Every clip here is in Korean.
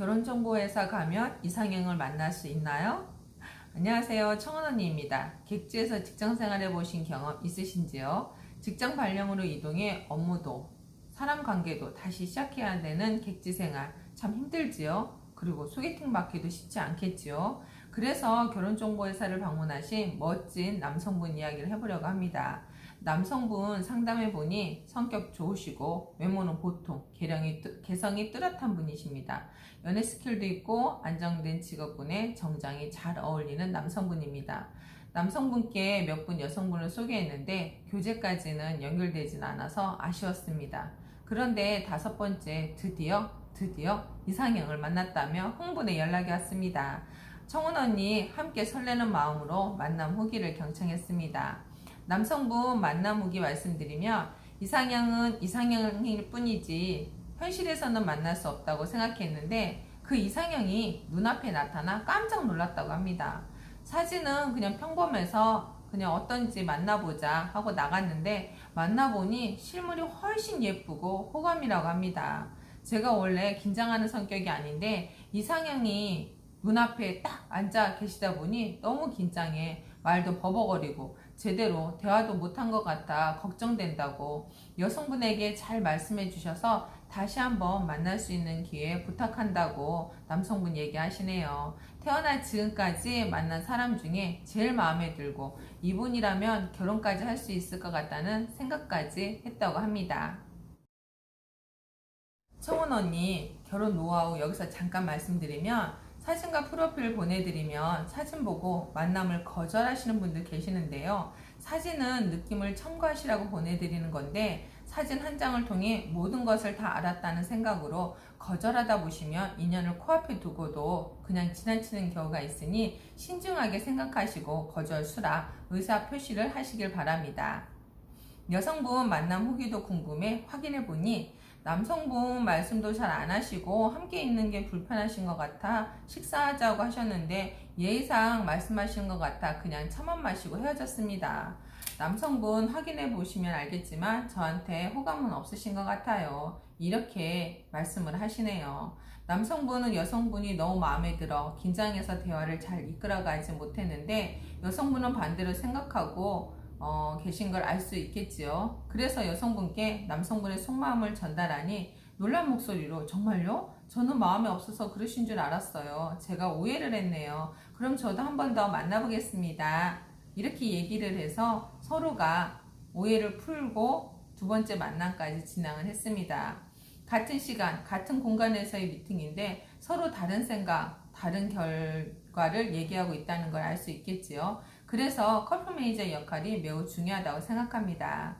결혼정보회사 가면 이상형을 만날 수 있나요? 안녕하세요. 청원 언니입니다. 객지에서 직장생활 해보신 경험 있으신지요? 직장 발령으로 이동해 업무도 사람 관계도 다시 시작해야 되는 객지생활 참 힘들지요? 그리고 소개팅 받기도 쉽지 않겠지요? 그래서 결혼정보회사를 방문하신 멋진 남성분 이야기를 해보려고 합니다. 남성분 상담해보니 성격 좋으시고 외모는 보통, 개성이 뚜렷한 분이십니다. 연애 스킬도 있고 안정된 직업군에 정장이 잘 어울리는 남성분입니다. 남성분께 몇 분 여성분을 소개했는데 교제까지는 연결되진 않아서 아쉬웠습니다. 그런데 5번째 드디어 이상형을 만났다며 흥분의 연락이 왔습니다. 청운 언니 함께 설레는 마음으로 만남 후기를 경청했습니다. 남성분 만남 후기 말씀드리면 이상형은 이상형일 뿐이지 현실에서는 만날 수 없다고 생각했는데 그 이상형이 눈앞에 나타나 깜짝 놀랐다고 합니다. 사진은 그냥 평범해서 그냥 어떤지 만나보자 하고 나갔는데 만나보니 실물이 훨씬 예쁘고 호감이라고 합니다. 제가 원래 긴장하는 성격이 아닌데 이상형이 눈앞에 딱 앉아 계시다 보니 너무 긴장해. 말도 버벅거리고 제대로 대화도 못한 것 같아 걱정된다고 여성분에게 잘 말씀해 주셔서 다시 한번 만날 수 있는 기회 부탁한다고 남성분 얘기하시네요. 태어나 지금까지 만난 사람 중에 제일 마음에 들고 이분이라면 결혼까지 할 수 있을 것 같다는 생각까지 했다고 합니다. 청원 언니 결혼 노하우 여기서 잠깐 말씀드리면 사진과 프로필 보내드리면 사진 보고 만남을 거절하시는 분들 계시는데요. 사진은 느낌을 첨가하시라고 보내드리는 건데 사진 한 장을 통해 모든 것을 다 알았다는 생각으로 거절하다 보시면 인연을 코앞에 두고도 그냥 지나치는 경우가 있으니 신중하게 생각하시고 거절 수락 의사 표시를 하시길 바랍니다. 여성분 만남 후기도 궁금해 확인해보니 남성분 말씀도 잘 안 하시고 함께 있는 게 불편하신 것 같아 식사하자고 하셨는데 예의상 말씀하신 것 같아 그냥 차만 마시고 헤어졌습니다. 남성분 확인해 보시면 알겠지만 저한테 호감은 없으신 것 같아요. 이렇게 말씀을 하시네요. 남성분은 여성분이 너무 마음에 들어 긴장해서 대화를 잘 이끌어가지 못했는데 여성분은 반대로 생각하고 계신 걸 알 수 있겠지요. 그래서 여성분께 남성분의 속마음을 전달하니 놀란 목소리로 정말요? 저는 마음에 없어서 그러신 줄 알았어요. 제가 오해를 했네요. 그럼 저도 한 번 더 만나보겠습니다. 이렇게 얘기를 해서 서로가 오해를 풀고 2번째 만남까지 진행을 했습니다. 같은 시간, 같은 공간에서의 미팅인데 서로 다른 생각, 다른 결과를 얘기하고 있다는 걸 알 수 있겠지요. 그래서 커플 매니저의 역할이 매우 중요하다고 생각합니다.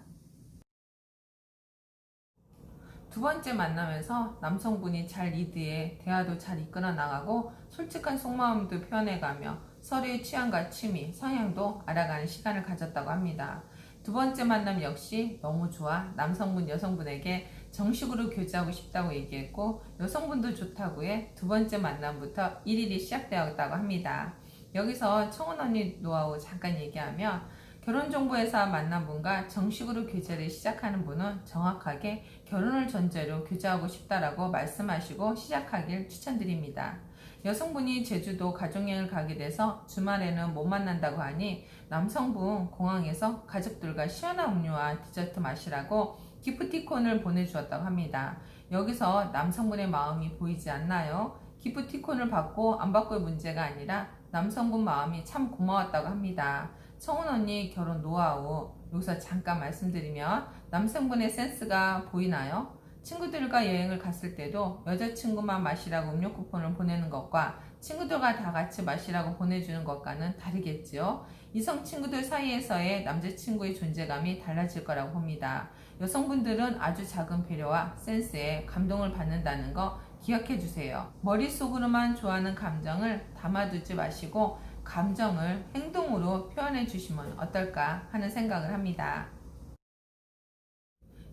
2번째 만남에서 남성분이 잘 리드해 대화도 잘 이끌어 나가고 솔직한 속마음도 표현해가며 서로의 취향과 취미, 성향도 알아가는 시간을 가졌다고 합니다. 2번째 만남 역시 너무 좋아 남성분 여성분에게 정식으로 교제하고 싶다고 얘기했고 여성분도 좋다고 해 2번째 만남부터 1일이 시작되었다고 합니다. 여기서 청원 언니 노하우 잠깐 얘기하면 결혼정보회사 만난 분과 정식으로 교제를 시작하는 분은 정확하게 결혼을 전제로 교제하고 싶다라고 말씀하시고 시작하길 추천드립니다. 여성분이 제주도 가족여행을 가게 돼서 주말에는 못 만난다고 하니 남성분 공항에서 가족들과 시원한 음료와 디저트 마시라고 기프티콘을 보내주었다고 합니다. 여기서 남성분의 마음이 보이지 않나요? 기프티콘을 받고 안 받고의 문제가 아니라 남성분 마음이 참 고마웠다고 합니다. 청운 언니 결혼 노하우 여기서 잠깐 말씀드리면 남성분의 센스가 보이나요? 친구들과 여행을 갔을 때도 여자친구만 마시라고 음료 쿠폰을 보내는 것과 친구들과 다 같이 마시라고 보내주는 것과는 다르겠지요. 이성 친구들 사이에서의 남자친구의 존재감이 달라질 거라고 봅니다. 여성분들은 아주 작은 배려와 센스에 감동을 받는다는 거 기억해 주세요. 머릿속으로만 좋아하는 감정을 담아두지 마시고 감정을 행동으로 표현해 주시면 어떨까 하는 생각을 합니다.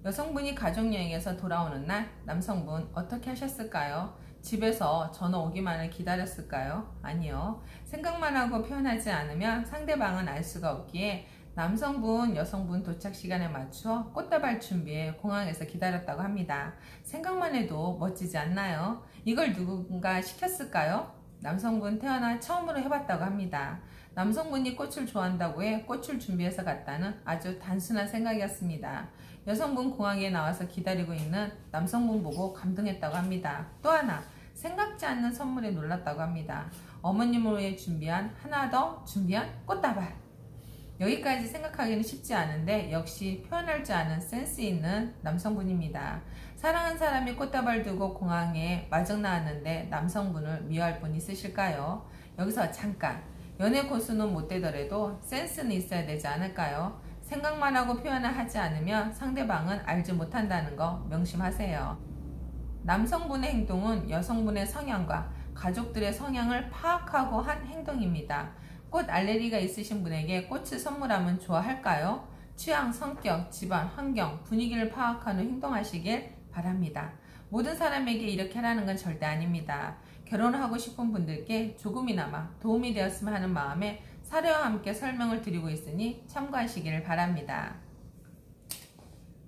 여성분이 가족여행에서 돌아오는 날 남성분 어떻게 하셨을까요? 집에서 전화 오기만을 기다렸을까요? 아니요. 생각만 하고 표현하지 않으면 상대방은 알 수가 없기에 남성분, 여성분 도착 시간에 맞춰 꽃다발 준비해 공항에서 기다렸다고 합니다. 생각만 해도 멋지지 않나요? 이걸 누군가 시켰을까요? 남성분 태어나 처음으로 해봤다고 합니다. 남성분이 꽃을 좋아한다고 해 꽃을 준비해서 갔다는 아주 단순한 생각이었습니다. 여성분 공항에 나와서 기다리고 있는 남성분 보고 감동했다고 합니다. 또 하나, 생각지 않는 선물에 놀랐다고 합니다. 어머님을 위해 준비한 하나 더 준비한 꽃다발. 여기까지 생각하기는 쉽지 않은데 역시 표현할 줄 아는 센스 있는 남성분입니다. 사랑한 사람이 꽃다발 두고 공항에 마중 나왔는데 남성분을 미워할 분 있으실까요? 여기서 잠깐, 연애 고수는 못 되더라도 센스는 있어야 되지 않을까요? 생각만 하고 표현을 하지 않으면 상대방은 알지 못한다는 거 명심하세요. 남성분의 행동은 여성분의 성향과 가족들의 성향을 파악하고 한 행동입니다. 꽃 알레르기가 있으신 분에게 꽃을 선물하면 좋아할까요? 취향, 성격, 집안, 환경, 분위기를 파악한 후 행동하시길 바랍니다. 모든 사람에게 이렇게 하라는 건 절대 아닙니다. 결혼하고 싶은 분들께 조금이나마 도움이 되었으면 하는 마음에 사례와 함께 설명을 드리고 있으니 참고하시길 바랍니다.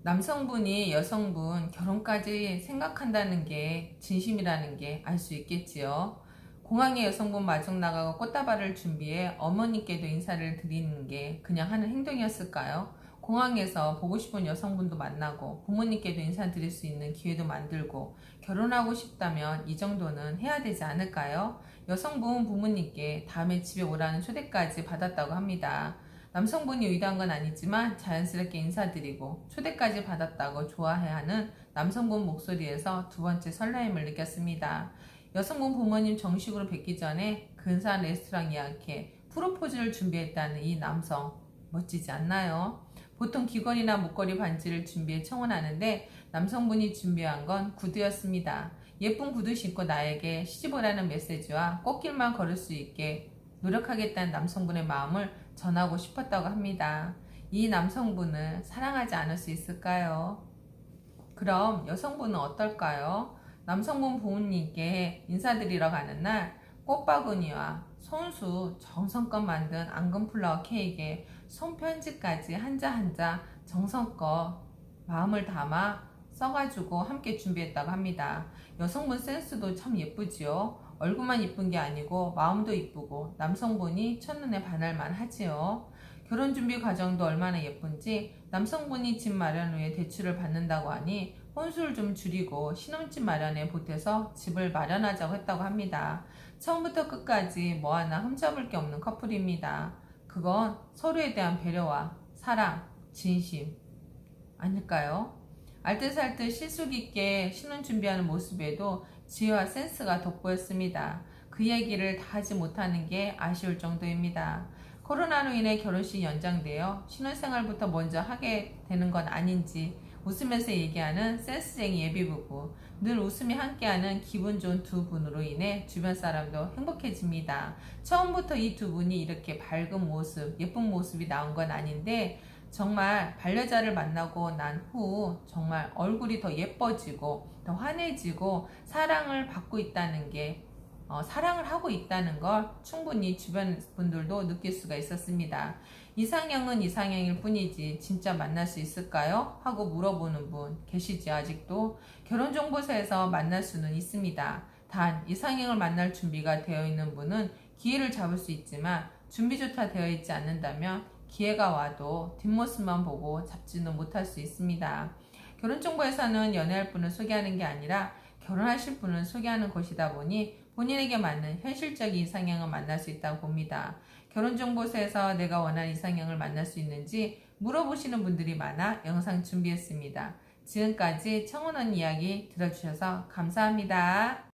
남성분이 여성분 결혼까지 생각한다는 게 진심이라는 게 알 수 있겠지요. 공항에 여성분 마중 나가고 꽃다발을 준비해 어머니께도 인사를 드리는 게 그냥 하는 행동이었을까요? 공항에서 보고 싶은 여성분도 만나고 부모님께도 인사드릴 수 있는 기회도 만들고 결혼하고 싶다면 이 정도는 해야 되지 않을까요? 여성분 부모님께 다음에 집에 오라는 초대까지 받았다고 합니다. 남성분이 의도한 건 아니지만 자연스럽게 인사드리고 초대까지 받았다고 좋아해야 하는 남성분 목소리에서 두 번째 설레임을 느꼈습니다. 여성분 부모님 정식으로 뵙기 전에 근사한 레스토랑 예약해 프로포즈를 준비했다는 이 남성 멋지지 않나요? 보통 귀걸이나 목걸이 반지를 준비해 청혼하는데 남성분이 준비한 건 구두였습니다. 예쁜 구두 신고 나에게 시집오라는 메시지와 꽃길만 걸을 수 있게 노력하겠다는 남성분의 마음을 전하고 싶었다고 합니다. 이 남성분을 사랑하지 않을 수 있을까요? 그럼 여성분은 어떨까요? 남성분 부모님께 인사드리러 가는 날 꽃바구니와 손수 정성껏 만든 앙금플라워 케이크에 손편지까지 한자 한자 정성껏 마음을 담아 써가지고 함께 준비했다고 합니다. 여성분 센스도 참 예쁘지요. 얼굴만 이쁜 게 아니고 마음도 이쁘고 남성분이 첫눈에 반할만 하지요. 결혼 준비 과정도 얼마나 예쁜지 남성분이 집 마련 후에 대출을 받는다고 하니 혼수를 좀 줄이고 신혼집 마련에 보태서 집을 마련하자고 했다고 합니다. 처음부터 끝까지 뭐 하나 흠잡을 게 없는 커플입니다. 그건 서로에 대한 배려와 사랑, 진심 아닐까요? 알뜰살뜰 실속 있게 신혼 준비하는 모습에도 지혜와 센스가 돋보였습니다. 그 얘기를 다 하지 못하는 게 아쉬울 정도입니다. 코로나로 인해 결혼식이 연장되어 신혼생활부터 먼저 하게 되는 건 아닌지 웃으면서 얘기하는 센스쟁이 예비부부, 늘 웃음이 함께하는 기분 좋은 두 분으로 인해 주변 사람도 행복해집니다. 처음부터 이 두 분이 이렇게 밝은 모습, 예쁜 모습이 나온 건 아닌데 정말 반려자를 만나고 난 후 정말 얼굴이 더 예뻐지고 더 환해지고 사랑을 받고 있다는 게 사랑을 하고 있다는 걸 충분히 주변 분들도 느낄 수가 있었습니다. 이상형은 이상형일 뿐이지 진짜 만날 수 있을까요? 하고 물어보는 분 계시지 아직도? 결혼정보사에서 만날 수는 있습니다. 단 이상형을 만날 준비가 되어 있는 분은 기회를 잡을 수 있지만 준비조차 되어 있지 않는다면 기회가 와도 뒷모습만 보고 잡지는 못할 수 있습니다. 결혼정보에서는 연애할 분을 소개하는 게 아니라 결혼하실 분을 소개하는 것이다 보니 본인에게 맞는 현실적인 이상형을 만날 수 있다고 봅니다. 결혼정보소에서 내가 원하는 이상형을 만날 수 있는지 물어보시는 분들이 많아 영상 준비했습니다. 지금까지 청혼언니 이야기 들어주셔서 감사합니다.